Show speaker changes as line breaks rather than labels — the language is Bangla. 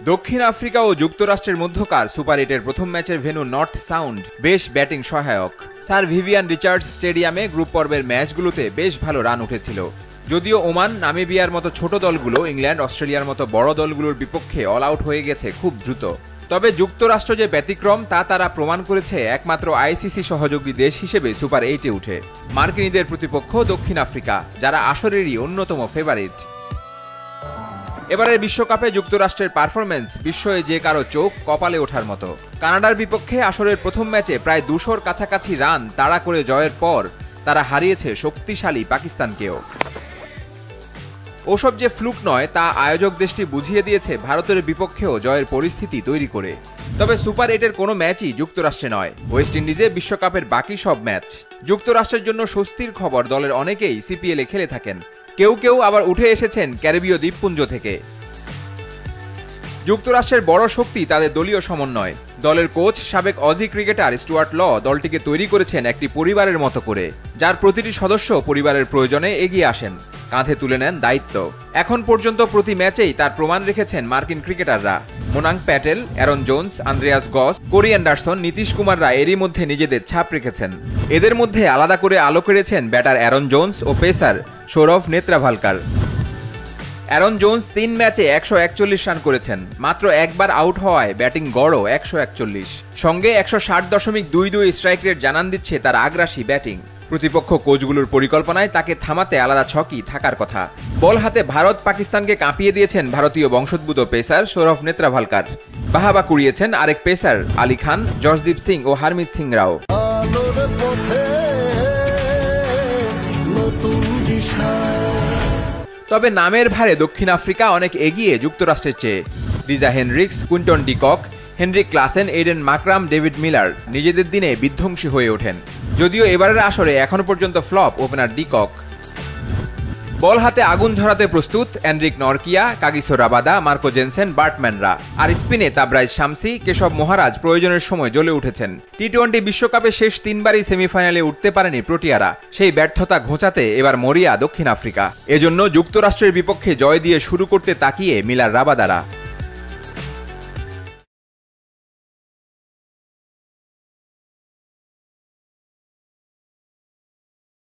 দক্ষিণ আফ্রিকা ও যুক্তরাষ্ট্রের মধ্যকার সুপার 8-এর প্রথম ম্যাচের ভেন্যু নর্থ সাউন্ড বেশ ব্যাটিং সহায়ক। স্যার ভিভিয়ান রিচার্ডস স্টেডিয়ামে গ্রুপ পর্বের ম্যাচগুলোতে বেশ ভালো রান উঠেছিল। যদিও ওমান, নামিবিয়ার মতো ছোট দলগুলো ইংল্যান্ড, অস্ট্রেলিয়ার মতো বড় দলগুলোর বিপক্ষে অল আউট হয়ে গেছে খুব দ্রুত। তবে যুক্তরাষ্ট্র যে ব্যতিক্রম তা তারা প্রমাণ করেছে একমাত্র আইসিসি সহযোগী দেশ হিসেবে সুপার 8-এ উঠে। মার্কিনীদের প্রতিপক্ষ দক্ষিণ আফ্রিকা, যারা আসরেরই অন্যতম ফেভারিট। এবারের বিশ্বকাপে যুক্তরাষ্ট্রের পারফরম্যান্স বিস্ময়ে যে কারো চোখ কপালে ওঠার মতো। কানাডার বিপক্ষে আসরের প্রথম ম্যাচে প্রায় 200-র কাছাকাছি রান তাড়া করে জয়ের পর তারা হারিয়েছে শক্তিশালী পাকিস্তানকেও। ওসব যে ফ্লুক নয় তা আয়োজক দেশটি বুঝিয়ে দিয়েছে ভারতের বিপক্ষেও জয়ের পরিস্থিতি তৈরি করে। তবে সুপার 8-এর কোনো ম্যাচই যুক্তরাষ্ট্রে নয়, ওয়েস্ট ইন্ডিজে বিশ্বকাপের বাকি সব ম্যাচ। যুক্তরাষ্ট্রের জন্য স্বস্তির খবর, দলের অনেকেই সিপিএলে খেলে থাকেন, কেউ কেউ আবার উঠে এসেছেন ক্যারিবীয় দ্বীপপুঞ্জ থেকে। যুক্তরাষ্ট্রের বড় শক্তি তাদের দলীয় সমন্বয়। দলের কোচ সাবেক অজি ক্রিকেটার স্টুয়ার্ট ল দলটিকে তৈরি করেছেন একটি পরিবারের মতো করে, যার প্রতিটি সদস্য পরিবারের প্রয়োজনে এগিয়ে আসেন, কাঁধে তুলে নেন দায়িত্ব। এখন পর্যন্ত প্রতি ম্যাচেই তার প্রমাণ রেখেছেন মার্কিন ক্রিকেটাররা। Monank Patel, Aaron Jones, Andreas গস, কোরি অ্যান্ডারসন, নীতিশ কুমাররা এরই মধ্যে নিজেদের ছাপ রেখেছেন। এদের মধ্যে আলাদা করে আলো কেড়েছেন ব্যাটার অ্যারন জোন্স ও pacer Sourav Netravalkar. Aaron Jones 3 ম্যাচে 141 রান করেছেন, মাত্র একবার আউট হওয়ায় ব্যাটিং গড়ও 141। সঙ্গে 160.22 স্ট্রাইক রেট জানান দিচ্ছে তার আগ্রাসী ব্যাটিং। প্রতিপক্ষ কোচগুলোর পরিকল্পনায় তাকে থামাতে আলাদা ছকই থাকার কথা। বল হাতে ভারত পাকিস্তানকে কাঁপিয়ে দিয়েছেন ভারতীয় বংশোদ্ভূত পেসার সৌরভ নেত্রাভালকার। বাহাবা কুড়িয়েছেন আরেক পেসার আলী খান, জসদীপ সিং ও হারমিত সিং রাও। তবে নামের ভারে দক্ষিণ আফ্রিকা অনেক এগিয়ে যুক্তরাষ্ট্রের চেয়ে। Reeza Hendricks, Quinton de Kock, Heinrich Klaasen, Aiden Markram, David Miller নিজেদের দিনে বিধ্বংসী হয়ে ওঠেন। যদিও এবারের আসরে এখনো পর্যন্ত ফ্লপ ওপেনার ডিকক। বল হাতে আগুন ঝরাতে প্রস্তুত Enrich Nortje, Kagiso Rabada, Marco Jansen, বার্টম্যানরা। আর স্পিনে তাবরাইজ শামসি, কেশব মহারাজ প্রয়োজনের সময় জ্বলে উঠেছেন। টি-20 বিশ্বকাপে শেষ 3বারই সেমিফাইনালে উঠতে পারেনি প্রোটিয়ারা, সেই ব্যর্থতা ঘোচাতে এবার মরিয়া দক্ষিণ আফ্রিকা। এজন্য যুক্তরাষ্ট্রের বিপক্ষে জয় দিয়ে শুরু করতে তাকিয়ে মিলার রাবাদারা।